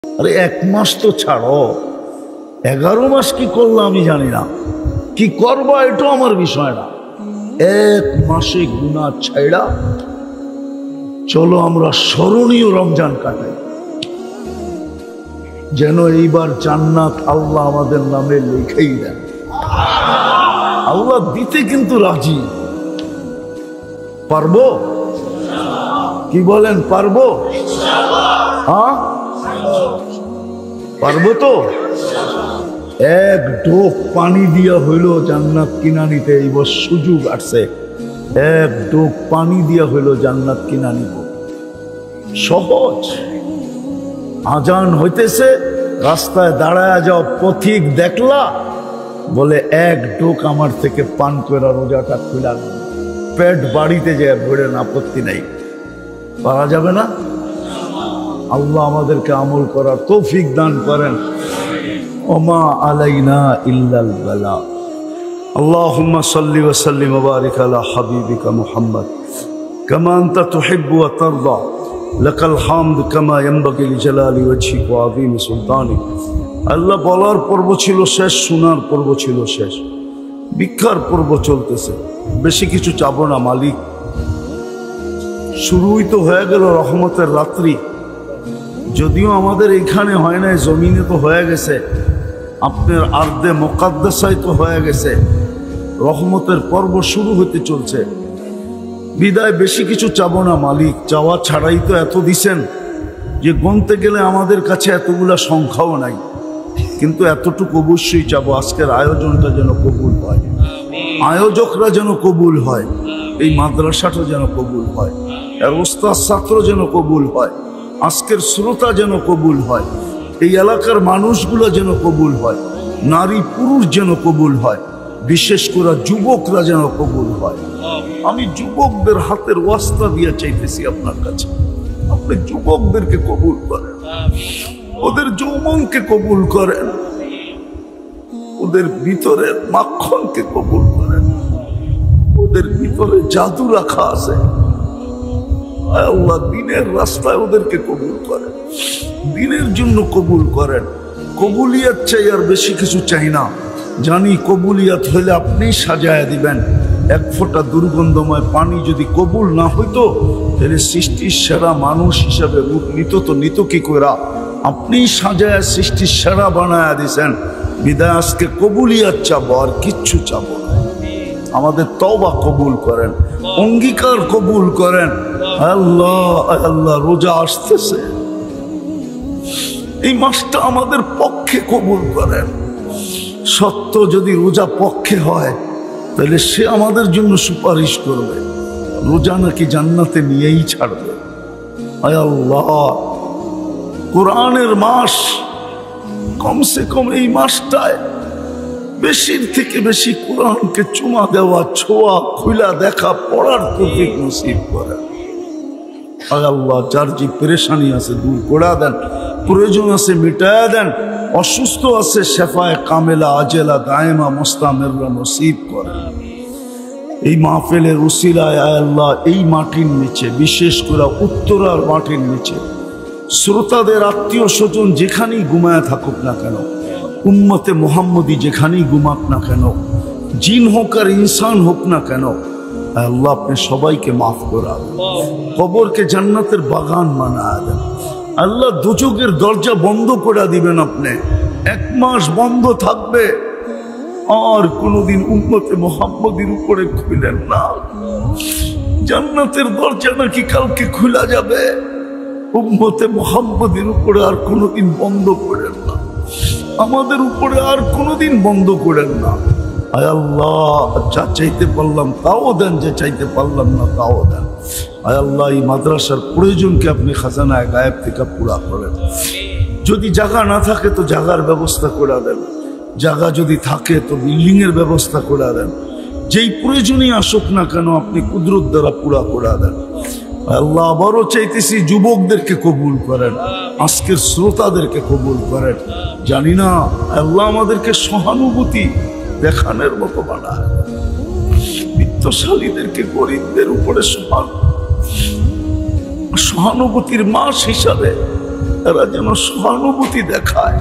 আরে এক মাস তো ছাড়ো, 11 মাস কি করলো আমি জানি না, কি করবা এটাও আমার বিষয় না। এক মাসে গুনাহ ছাইড়া চলো আমরা স্মরণীয় রমজান কাটাই, যেন এইবার জান্নাত আল্লাহ আমাদের নামে লিখেই দেন। আল্লাহ দিতে কিন্তু রাজি। পারবো? কি বলেন, পারবো? হ্যাঁ পারবো তো। এক ঢোক পানি দিয়া হইল জান্নাত কিনা নিতে, এইবার সুযোগ আসছে। এক ঢোক পানি দিয়া হইল জান্নাত কিনা নিব, সহজ। আজান হইতেছে, রাস্তায় দাঁড়ায় যাও, পথিক দেখলা, বলে এক ঢোক আমার থেকে পান করে রোজাটা খুলা, পেট বাড়িতে যায় ভরেন, আপত্তি নাই। পারা যাবে না? আল্লাহ আমাদেরকে আমল করার তৌফিক দান করেন। ওমা আলাইনা ইল্লাল বালা। আল্লাহুম্মা সাল্লি ওয়া সাল্লিম ওয়া বারিক আলা হাবিবিকা মুহাম্মদ কামা আনতা তুহিব্বু ওয়া তারদা লাকাল হামদ কামা ইয়ানবাগি লিজালালি ওয়াজহিক ওয়া আযীমি সুলতানিক। আল্লাহ বলার পর্ব ছিল শেষ, শোনার পর্ব ছিল শেষ, ভিক্ষার পর্ব চলতেছে। বেশি কিছু চাবো না মালিক। শুরুই তো হয়ে গেল রহমতের রাত্রি, যদিও আমাদের এখানে হয় নাই, জমিনে তো হয়ে গেছে, আপনার আর্দে মুকাদ্দাসায় তো হয়ে গেছে। রহমতের পর্ব শুরু হতে চলছে, বিদায় বেশি কিছু চাবো না মালিক। চাওয়া ছাড়াই তো এত দিছেন যে গণতে গেলে আমাদের কাছে এতগুলা সংখ্যাও নাই, কিন্তু এতটুকু অবশ্যই চাবো, আজকের আয়োজনটা যেন কবুল হয়, আয়োজকরা যেন কবুল হয়, এই মাদ্রাসাটা যেন কবুল হয়, আর ওস্তাদ ছাত্র যেন কবুল হয়, আজকের শ্রোতা যেন কবুল হয়, এই এলাকার মানুষগুলো যেন কবুল হয়, নারী পুরুষ যেন কবুল হয়, বিশেষ করে যুবকরা যেন কবুল হয়। আমি যুবকদের হাতের ওয়াস্তা দিয়ে চাইতেছি আপনার কাছে, আপনি যুবকদেরকে কবুল করেন, ওদের যৌবনকে কবুল করেন, ওদের ভিতরের মাখনকে কবুল করেন, ওদের ভিতরে জাদু রাখা আছে। আল্লাহ দিনের রাস্তায় ওদেরকে কবুল করেন, দিনের জন্য কবুল করেন। কবুলিয়াত চাই, আর বেশি কিছু চাই না। জানি কবুলিয়াত হইলে আপনি সাজায় দিবেন। এক ফোঁটা দুর্গন্ধময় পানি যদি কবুল না হইতো, তাহলে সৃষ্টির সেরা মানুষ হিসাবে রূপ নিত তো নিত কি কইরা? আপনি সাজায় সৃষ্টির সেরা বানায় দিছেন। বিদায় আজকে কবুলিয়াত চাবো, আর কিচ্ছু চাবো না। আমাদের তওবা কবুল করেন, অঙ্গীকার কবুল করেন। আল্লাহ আল্লাহ রোজা আসতেছে, এই মাসটা আমাদের পক্ষে কবুল করেন। সত্য যদি রোজা পক্ষে হয়, তাহলে সে আমাদের জন্য সুপারিশ করবে, রোজা নাকি জান্নাতে নিয়েই ছাড়বে। আয় আল্লাহ, কোরআনের মাস, কমসে কম এই মাসটায় বেশির থেকে বেশি কোরআনকে চুমা দেওয়া, ছোঁয়া, খুলা দেখা, পড়ার তৌফিক নসিব করেন। আয় আল্লাহ, যার যে পেরেশানি আছে দূর করে দেন, প্রয়োজন আছে মিটায়া দেন, অসুস্থ আছে শেফায়ে কামেলা আজেলা দায়েমা মুস্তামিররা নসিব করেন। এই মাহফিলের উসিলায় আয় আল্লাহ, এই মাটির নিচে, বিশেষ করে উত্তরার মাটির নিচে শ্রোতাদের আত্মীয় স্বজন যেখানেই ঘুমায় থাকুক না কেন, উম্মতে মুহাম্মদী যেখানেই ঘুমাক না কেন, জিন হোক আর ইনসান হোক না কেন, আল্লাহ আপনি সবাইকে মাফ করা দেন, কবরকে জান্নাতের বাগান বানায় দেন। আল্লাহ দুচোখের দরজা বন্ধ করে দিবেন আপনি, 1 মাস বন্ধ থাকবে, আর কোনোদিন উম্মতে মুহাম্মদীর উপরে খুলেন না। জান্নাতের দরজা নাকি কালকে খোলা যাবে, উম্মতে মুহাম্মদীর উপরে আর কোনোদিন বন্ধ করেন না, আমাদের উপরে আর কোনোদিন বন্ধ করেন না। আয় আল্লাহ, যা চাইতে পারলাম তাও দেন, যে চাইতে পারলাম না তাও দেন। আয় আল্লাহ, এই মাদ্রাসার প্রয়োজনকে আপনি খাজানায় গায়েব থেকে পুরা করেন। যদি জায়গা না থাকে তো জায়গার ব্যবস্থা করে দেন, জায়গা যদি থাকে তো বিল্ডিং এর ব্যবস্থা করে দেন। যেই প্রয়োজনই আসুক না কেন আপনি কুদরত দ্বারা পুরা করে দেন। আল্লাহ, আবারও চাইতেছি যুবকদেরকে কবুল করেন, আজকের শ্রোতাদেরকে কবুল করেন। জানি না আল্লাহ আমাদেরকে সহানুভূতি দেখানোর মতো বানায়, বিত্তশালীদেরকে গরিবদের উপরে সহানুভূতির মাস হিসাবে এরা যেন সহানুভূতি দেখায়।